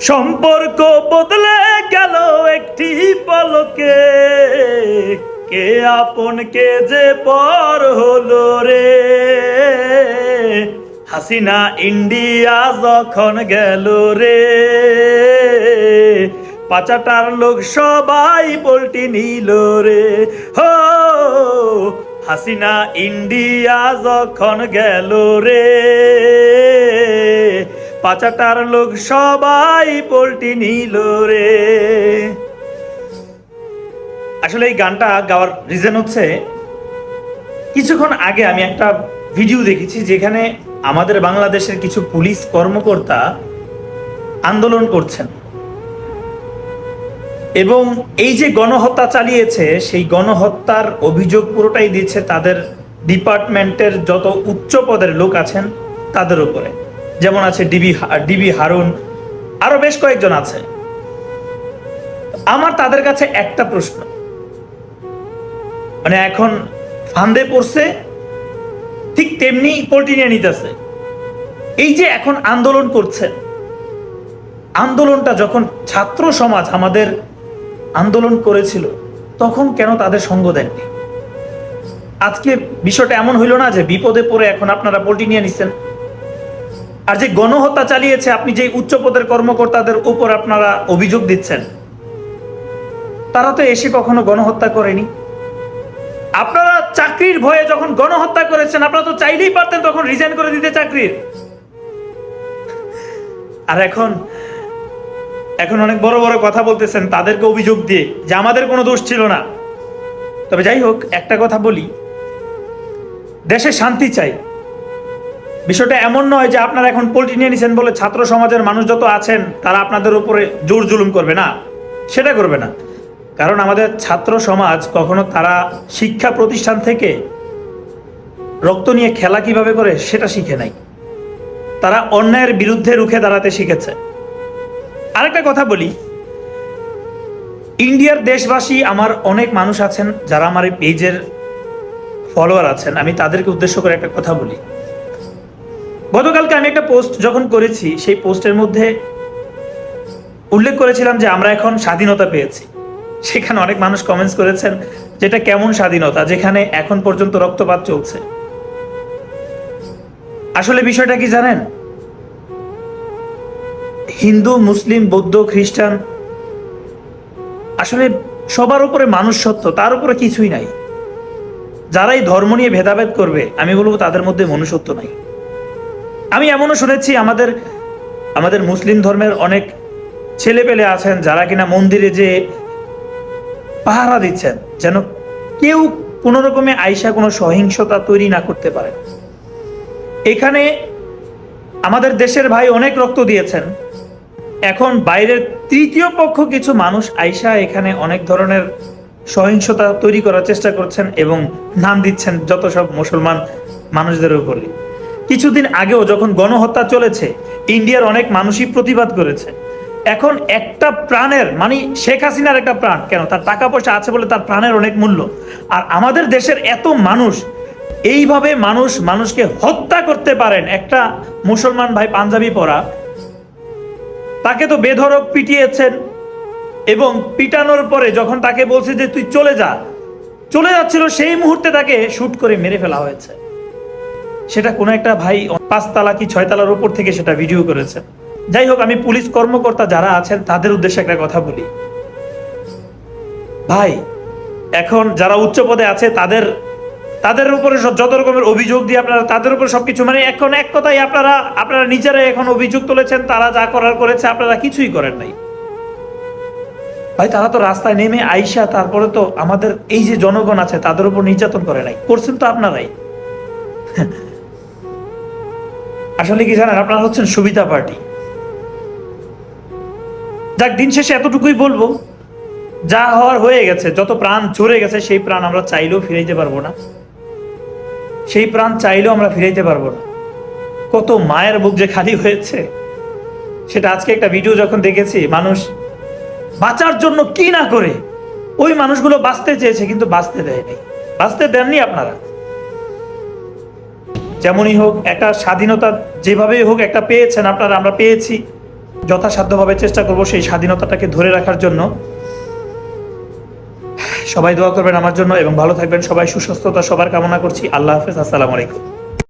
সম্পর্ক বদলে গেল একটি পলকে, কে আপন কে যে পর হলো রে। হাসিনা ইন্ডিয়া যখন গেল রে, পাচাটার লোক সবাই পল্টি নিল রে। হো হাসিনা ইন্ডিয়া যখন গেল রে, পাচাটার লোক সবাই পল্টি নিল রে। আসলে এই গানটা গাওয়ার রিজন হচ্ছে, কিছুক্ষণ আগে আমি একটা ভিডিও দেখেছি যেখানে আমাদের বাংলাদেশের কিছু পুলিশ কর্মকর্তা আন্দোলন করছেন এবং এই যে গণহত্যা চালিয়েছে সেই গণহত্যার অভিযোগ পুরোটাই দিচ্ছে তাদের ডিপার্টমেন্টের যত উচ্চ পদের লোক আছেন তাদের উপরে। যেমন আছে ডিবি হারুন, আরো বেশ কয়েকজন আছে। আমার তাদের কাছে একটা প্রশ্ন, মানে এখন ফান্দে পড়ছে ঠিক তেমনি পল্টি নিয়ে নিতেছে। এই যে এখন আন্দোলন করছেন, আন্দোলনটা যখন ছাত্র সমাজ আমাদের আন্দোলন করেছিল তখন কেন তাদের সঙ্গ দেননি? আজকে বিষয়টা এমন হইল না যে বিপদে পড়ে এখন আপনারা পল্টি নিয়ে নিচ্ছেন। আর যে গণহত্যা চালিয়েছে, আপনি যে উচ্চ পদের কর্মকর্তাদের উপর আপনারা অভিযোগ দিচ্ছেন, তারা তো এসে কখনো গণহত্যা করেনি। আপনারা চাকরির ভয়ে যখন গণহত্যা করেছেন, আপনারা তো চাইলেই পারতেন তখন রিজাইন করে দিতে চাকরির। আর এখন অনেক বড় বড় কথা বলতেছেন তাদেরকে অভিযোগ দিয়ে যে আমাদের কোনো দোষ ছিল না। তবে যাই হোক, একটা কথা বলি, দেশে শান্তি চাই। বিষয়টা এমন নয় যে আপনারা এখন পল্টি নিয়ে নিছেন বলে ছাত্র সমাজের মানুষ যত আছেন তারা আপনাদের উপরে জোর জুলুম করবে না, সেটা করবে না। কারণ আমাদের ছাত্র সমাজ কখনো তারা শিক্ষা প্রতিষ্ঠান থেকে রক্ত নিয়ে খেলা কিভাবে করে সেটা শিখে নাই, তারা অন্যায়ের বিরুদ্ধে রুখে দাঁড়াতে শিখেছে। আরেকটা কথা বলি, ইন্ডিয়ার দেশবাসী আমার অনেক মানুষ আছেন যারা আমার এই পেজের ফলোয়ার আছেন, আমি তাদেরকে উদ্দেশ্য করে একটা কথা বলি। গতকালকে আমি একটা পোস্ট যখন করেছি, সেই পোস্টের মধ্যে উল্লেখ করেছিলাম যে আমরা এখন স্বাধীনতা পেয়েছি। সেখানে অনেক মানুষ কমেন্টস করেছেন যেটা কেমন স্বাধীনতা যেখানে এখন পর্যন্ত রক্তপাত চলছে। আসলে বিষয়টা কি জানেন, হিন্দু, মুসলিম, বৌদ্ধ, খ্রিস্টান, আসলে সবার উপরে মানুষ সত্য, তার উপরে কিছুই নাই। যারাই ধর্ম নিয়ে ভেদাভেদ করবে আমি বলবো তাদের মধ্যে মনুষ্যত্ব নাই। আমি এমনও শুনেছি আমাদের মুসলিম ধর্মের অনেক ছেলে পেলে আছেন যারা কিনা মন্দিরে যে পাহারা দিচ্ছেন যেন কেউ কোনো রকমে আইসা কোনো সহিংসতা তৈরি না করতে পারে। এখানে আমাদের দেশের ভাই অনেক রক্ত দিয়েছেন, এখন বাইরের তৃতীয় পক্ষ কিছু মানুষ আইসা এখানে অনেক ধরনের সহিংসতা তৈরি করার চেষ্টা করছেন এবং নাম দিচ্ছেন যত সব মুসলমান মানুষদের উপরে। কিছুদিন আগেও যখন গণহত্যা চলেছে, ইন্ডিয়ার অনেক মানুষই প্রতিবাদ করেছে। এখন একটা প্রাণের, মানে শেখ হাসিনার একটা প্রাণ কেন, তার টাকা পয়সা আছে বলে তার প্রাণের অনেক মূল্য। আর আমাদের দেশের এত মানুষ এইভাবে মানুষকে হত্যা করতে পারেন। একটা মুসলমান ভাই পাঞ্জাবি পরা, তাকে তো বেধড়ক পিটিয়েছেন এবং পিটানোর পরে যখন তাকে বলছে যে তুই চলে যাচ্ছিল, সেই মুহূর্তে তাকে শুট করে মেরে ফেলা হয়েছে। সেটা কোনো একটা ভাই 5 তালা কি 6 তালার উপর থেকে সেটা ভিডিও করেছে। যাই হোক, আমি পুলিশ কর্মকর্তা যারা আছেন তাদের উদ্দেশ্যে একটা কথা বলি, ভাই এখন যারা উচ্চ পদে আছে তাদের উপরে যত রকমের অভিযোগ দিয়ে আপনারা তাদের উপরে সবকিছু, মানে এখন এক কথাই আপনারা নিজেরা এখন অভিযোগ তুলেছেন, তারা যা করার করেছে, আপনারা কিছুই করেন নাই। ভাই তারা তো রাস্তায় নেমে আইসা তারপরে তো আমাদের এই যে জনগণ আছে তাদের উপর নির্যাতন করে নাই, করছেন তো আপনারাই। আসলে কি জানেন, আপনারা হচ্ছেন সুবিধা পার্টি। যাক, দিন শেষে এতটুকুই বলবো, যা হওয়ার হয়ে গেছে, যত প্রাণ ঝরে গেছে সেই প্রাণ আমরা চাইলেও ফিরাইতে পারবো না, সেই প্রাণ চাইলেও আমরা ফিরাইতে পারবো না। কত মায়ের বুক যে খালি হয়েছে সেটা আজকে একটা ভিডিও যখন দেখেছি, মানুষ বাঁচার জন্য কি না করে, ওই মানুষগুলো বাঁচতে চেয়েছে কিন্তু বাঁচতে দেয়নি, বাঁচতে দেননি আপনারা। যেমনই হোক, একটা স্বাধীনতা যেভাবেই হোক একটা পেয়েছেন আপনারা, আমরা পেয়েছি। যথাসাধ্যভাবে চেষ্টা করব সেই স্বাধীনতাটাকে ধরে রাখার জন্য। সবাই দোয়া করবেন আমার জন্য এবং ভালো থাকবেন সবাই, সুস্বাস্থ্যতা সবার কামনা করছি। আল্লাহ হাফেজ, আসসালামু আলাইকুম।